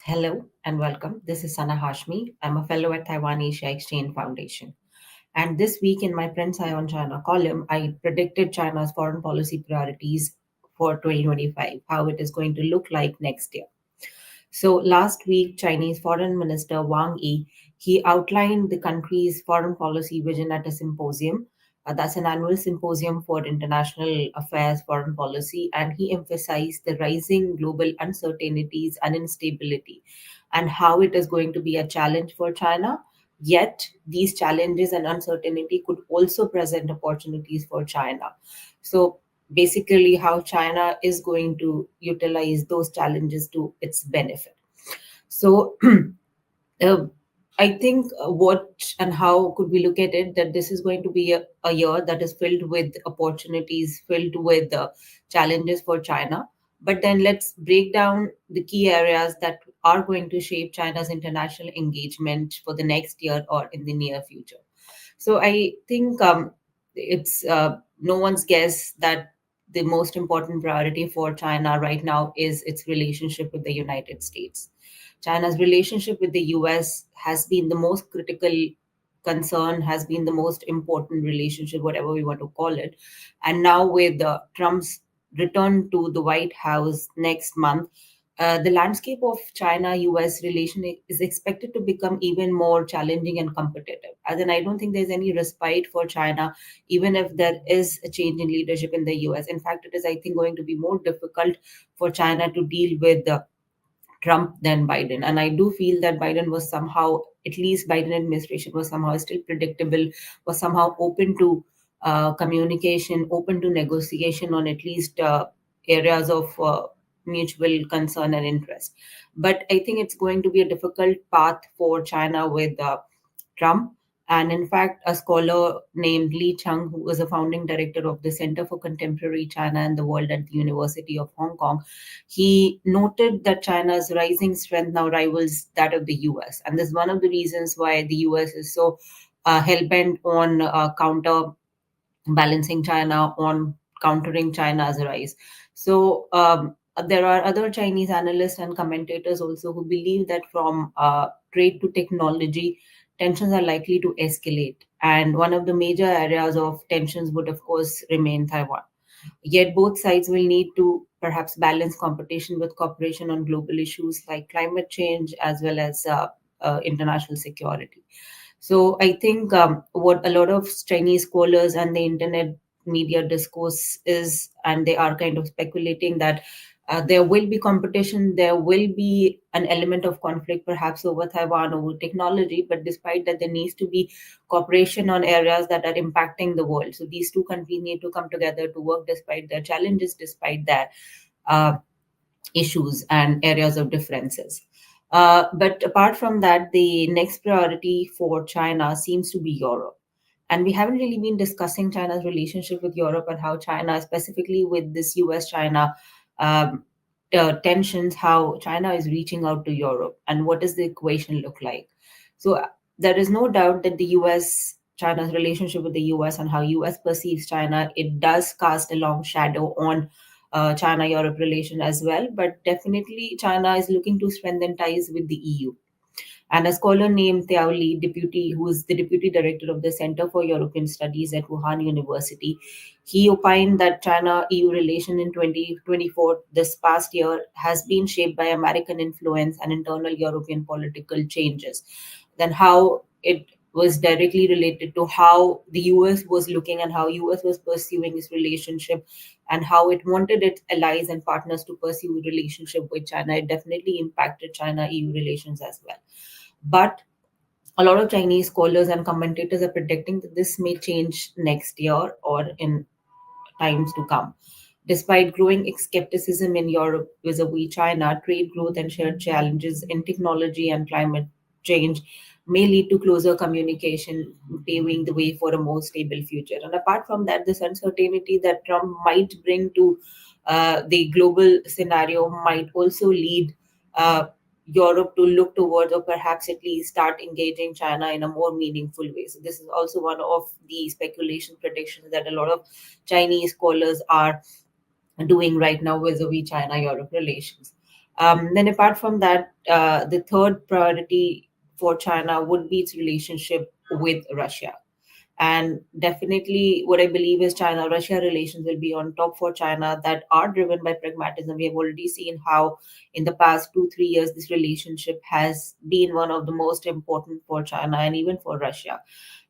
Hello and welcome. This is Sana Hashmi. I'm a fellow at Taiwan-Asia Exchange Foundation. And this week in my Prince Eye on China column, I predicted China's foreign policy priorities for 2025, how it is going to look like next year. So last week, Chinese Foreign Minister Wang Yi, he outlined the country's foreign policy vision at a symposium. That's an annual symposium for international affairs, foreign policy, and he emphasized the rising global uncertainties and instability and how it is going to be a challenge for China. Yet, these challenges and uncertainty could also present opportunities for China. So, basically, how China is going to utilize those challenges to its benefit. So, uh, I think what and how could we look at it that this is going to be a year that is filled with opportunities, filled with challenges for China. But then let's break down the key areas that are going to shape China's international engagement for the next year or in the near future. So I think it's no one's guess that the most important priority for China right now is its relationship with the United States. China's relationship with the US has been the most critical concern, has been the most important relationship, whatever we want to call it. And now with Trump's return to the White House next month, the landscape of China-US relation is expected to become even more challenging and competitive. As in, I don't think there's any respite for China, even if there is a change in leadership in the US. In fact, it is, I think, going to be more difficult for China to deal with Trump than Biden. And I do feel that Biden was somehow, at least Biden administration was somehow still predictable, was somehow open to communication, open to negotiation on at least areas of mutual concern and interest. But I think it's going to be a difficult path for China with Trump. And in fact, a scholar named Li Cheng, who was a founding director of the Center for Contemporary China and the World at the University of Hong Kong, he noted that China's rising strength now rivals that of the US. And this is one of the reasons why the US is so hell bent on counterbalancing China, on countering China's rise. So there are other Chinese analysts and commentators also who believe that from trade to technology, tensions are likely to escalate. And one of the major areas of tensions would, of course, remain Taiwan. Yet both sides will need to perhaps balance competition with cooperation on global issues like climate change as well as international security. So I think what a lot of Chinese scholars and the internet media discourse is, and they are kind of speculating that there will be competition, there will be an element of conflict, perhaps over Taiwan, over technology, but despite that, there needs to be cooperation on areas that are impacting the world. So these two countries need to come together to work despite their challenges, despite their uh, issues and areas of differences. But apart from that, the next priority for China seems to be Europe. And we haven't really been discussing China's relationship with Europe and how China, specifically with this US China tensions, how China is reaching out to Europe and what does the equation look like. So there is no doubt that the US China's relationship with the US and how US perceives China, it does cast a long shadow on China Europe relation as well. But definitely, China is looking to strengthen ties with the EU. And a scholar named Tiao Li, who is the deputy director of the Center for European Studies at Wuhan University, he opined that China-EU relation in 2024, this past year, has been shaped by American influence and internal European political changes. Then how it was directly related to how the US was looking and how US was pursuing its relationship and how it wanted its allies and partners to pursue a relationship with China. It definitely impacted China-EU relations as well. But a lot of Chinese scholars and commentators are predicting that this may change next year or in times to come. Despite growing skepticism in Europe vis-a-vis China, trade growth and shared challenges in technology and climate change may lead to closer communication, paving the way for a more stable future. And apart from that, this uncertainty that Trump might bring to the global scenario might also lead Europe to look towards, or perhaps at least start engaging China in a more meaningful way. So, this is also one of the speculation predictions that a lot of Chinese scholars are doing right now vis-a-vis China-Europe relations. Then, apart from that, the third priority for China would be its relationship with Russia. And definitely, what I believe is China Russia relations will be on top for China that are driven by pragmatism. We have already seen how, in the past 2, 3 years, this relationship has been one of the most important for China and even for Russia.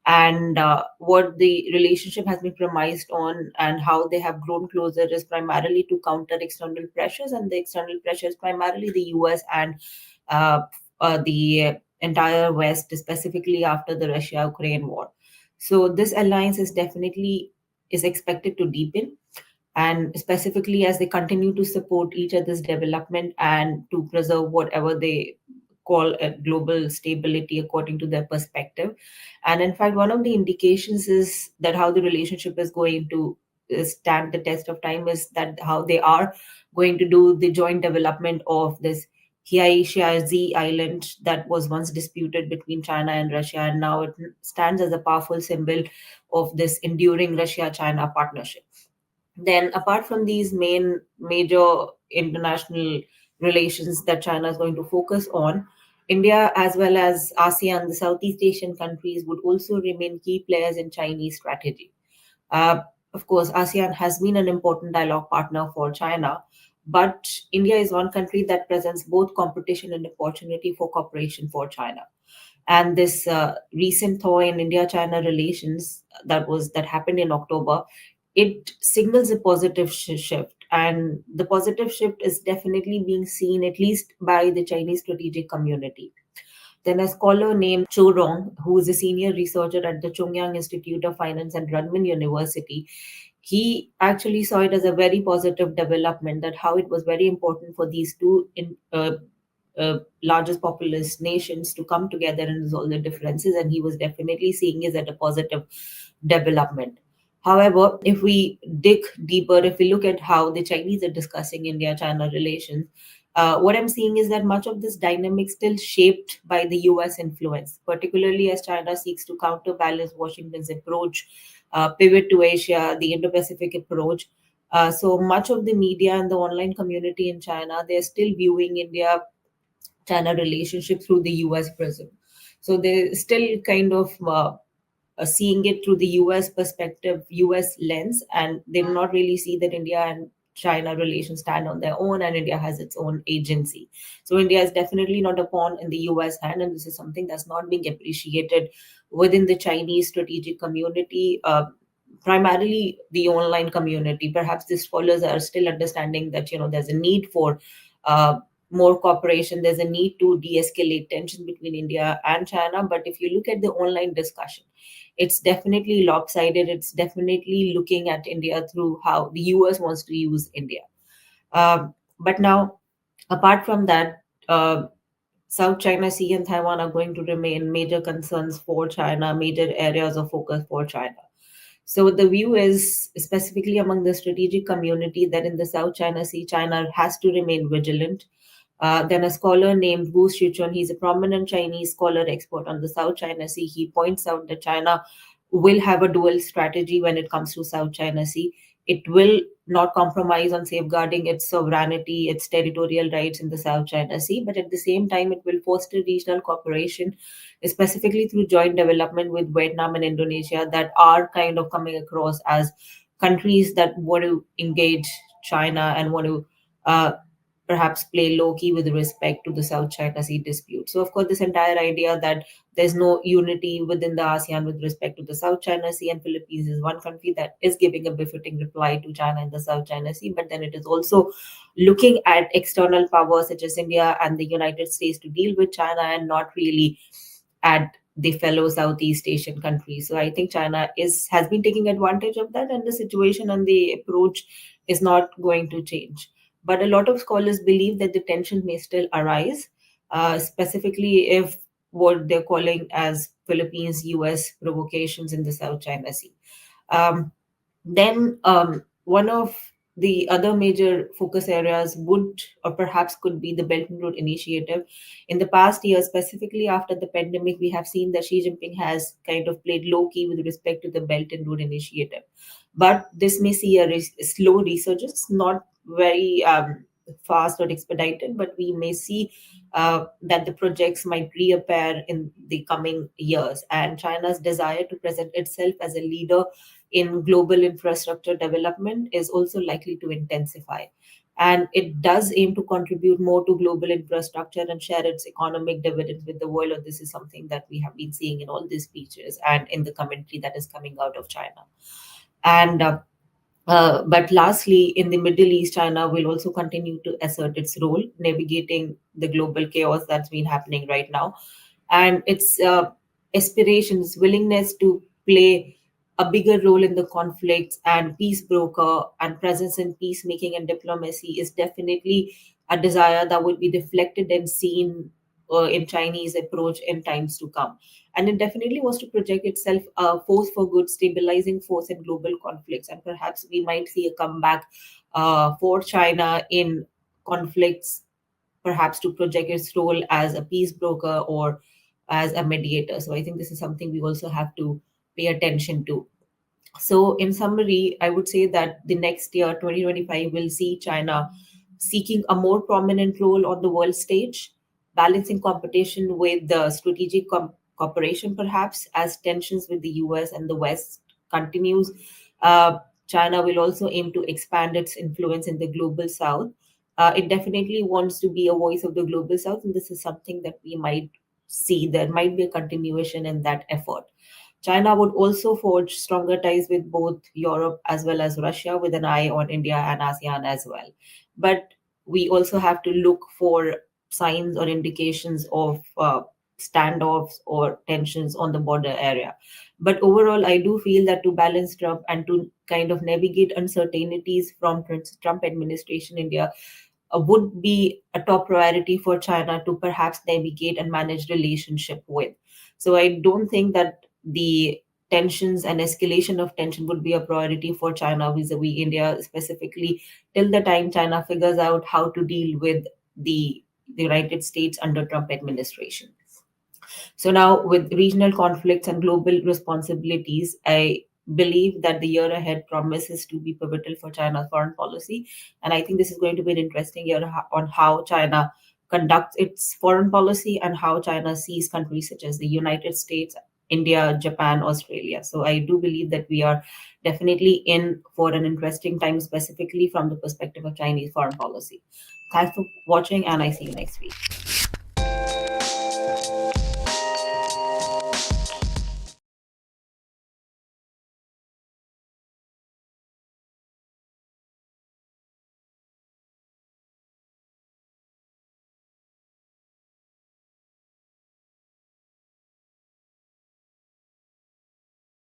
And what the relationship has been premised on and how they have grown closer is primarily to counter external pressures, and the external pressures primarily the US and uh, the entire West, specifically after the Russia-Ukraine war. So this alliance is definitely is expected to deepen, and specifically as they continue to support each other's development and to preserve whatever they call a global stability according to their perspective. And in fact, one of the indications is that how the relationship is going to stand the test of time is that how they are going to do the joint development of this Asia Z island that was once disputed between China and Russia, and now it stands as a powerful symbol of this enduring Russia-China partnership. Then, apart from these major international relations that China is going to focus on, India as well as ASEAN, the Southeast Asian countries, would also remain key players in Chinese strategy. Uh, of course, ASEAN has been an important dialogue partner for China, but India is one country that presents both competition and opportunity for cooperation for China. And this recent thaw in India-China relations that happened in October, it signals a positive shift, and the positive shift is definitely being seen at least by the Chinese strategic community. Then a scholar named Cho Rong, who is a senior researcher at the Chongyang Institute of Finance and Renmin University, he actually saw it as a very positive development, that how it was very important for these two largest populous nations to come together and resolve the differences, and he was definitely seeing it as a positive development. However, if we dig deeper, if we look at how the Chinese are discussing India China relations, what I'm seeing is that much of this dynamic still shaped by the US influence, particularly as China seeks to counterbalance Washington's approach, pivot to Asia, the Indo Pacific approach. So much of the media and the online community in China, they're still viewing India China relationship through the US prism. So they're still kind of seeing it through the US perspective, US lens, and they do not really see that India and China relations stand on their own and India has its own agency. So India is definitely not a pawn in the US hand, and this is something that's not being appreciated within the Chinese strategic community. Primarily the online community, perhaps these scholars are still understanding that there's a need for uh, more cooperation, there's a need to de-escalate tension between India and China. But if you look at the online discussion, it's definitely lopsided. It's definitely looking at India through how the US wants to use India. But now, apart from that, South China Sea and Taiwan are going to remain major concerns for China, major areas of focus for China. So the view is, specifically among the strategic community, that in the South China Sea, China has to remain vigilant. Then a scholar named Wu Xiuchun, he's a prominent Chinese scholar expert on the South China Sea. He points out that China will have a dual strategy when it comes to South China Sea. It will not compromise on safeguarding its sovereignty, its territorial rights in the South China Sea, but at the same time, it will foster regional cooperation, specifically through joint development with Vietnam and Indonesia, that are kind of coming across as countries that want to engage China and want to perhaps play low key with respect to the South China Sea dispute. So, of course, this entire idea that there's no unity within the ASEAN with respect to the South China Sea, and Philippines is one country that is giving a befitting reply to China in the South China Sea, but then it is also looking at external powers such as India and the United States to deal with China and not really at the fellow Southeast Asian countries. So I think China is has been taking advantage of that, and the situation and the approach is not going to change. But a lot of scholars believe that the tension may still arise, specifically if what they're calling as Philippines US provocations in the South China Sea. Um, then one of the other major focus areas would or perhaps could be the Belt and Road Initiative. In the past year, specifically after the pandemic, we have seen that Xi Jinping has kind of played low key with respect to the Belt and Road Initiative. But this may see a slow resurgence, not very. fast or expedited, but we may see that the projects might reappear in the coming years. And China's desire to present itself as a leader in global infrastructure development is also likely to intensify. And it does aim to contribute more to global infrastructure and share its economic dividends with the world. Or this is something that we have been seeing in all these speeches and in the commentary that is coming out of China. And but lastly, in the Middle East, China will also continue to assert its role, navigating the global chaos that's been happening right now. And its aspirations, willingness to play a bigger role in the conflicts and peace broker and presence in peacemaking and diplomacy is definitely a desire that will be reflected and seen in Chinese approach in times to come. And it definitely wants to project itself a force for good, stabilizing force in global conflicts. And perhaps we might see a comeback for China in conflicts, perhaps to project its role as a peace broker or as a mediator. So I think this is something we also have to pay attention to. So, in summary, I would say that the next year, 2025, will see China seeking a more prominent role on the world stage, balancing competition with the strategic cooperation, perhaps, as tensions with the US and the West continues. Uh, China will also aim to expand its influence in the global south. It definitely wants to be a voice of the global south, and this is something that we might see. There might be a continuation in that effort. China would also forge stronger ties with both Europe as well as Russia, with an eye on India and ASEAN as well. But we also have to look for signs or indications of standoffs or tensions on the border area. But overall, I do feel that to balance Trump and to kind of navigate uncertainties from Trump administration, India would be a top priority for China to perhaps navigate and manage relationship with. So I don't think that the tensions and escalation of tension would be a priority for China vis-a-vis India specifically till the time China figures out how to deal with the United States under Trump administration. So now, with regional conflicts and global responsibilities, I believe that the year ahead promises to be pivotal for China's foreign policy. And I think this is going to be an interesting year on how China conducts its foreign policy and how China sees countries such as the United States, India, Japan, Australia. So I do believe that we are definitely in for an interesting time, specifically from the perspective of Chinese foreign policy. Thanks for watching, and I see you next week.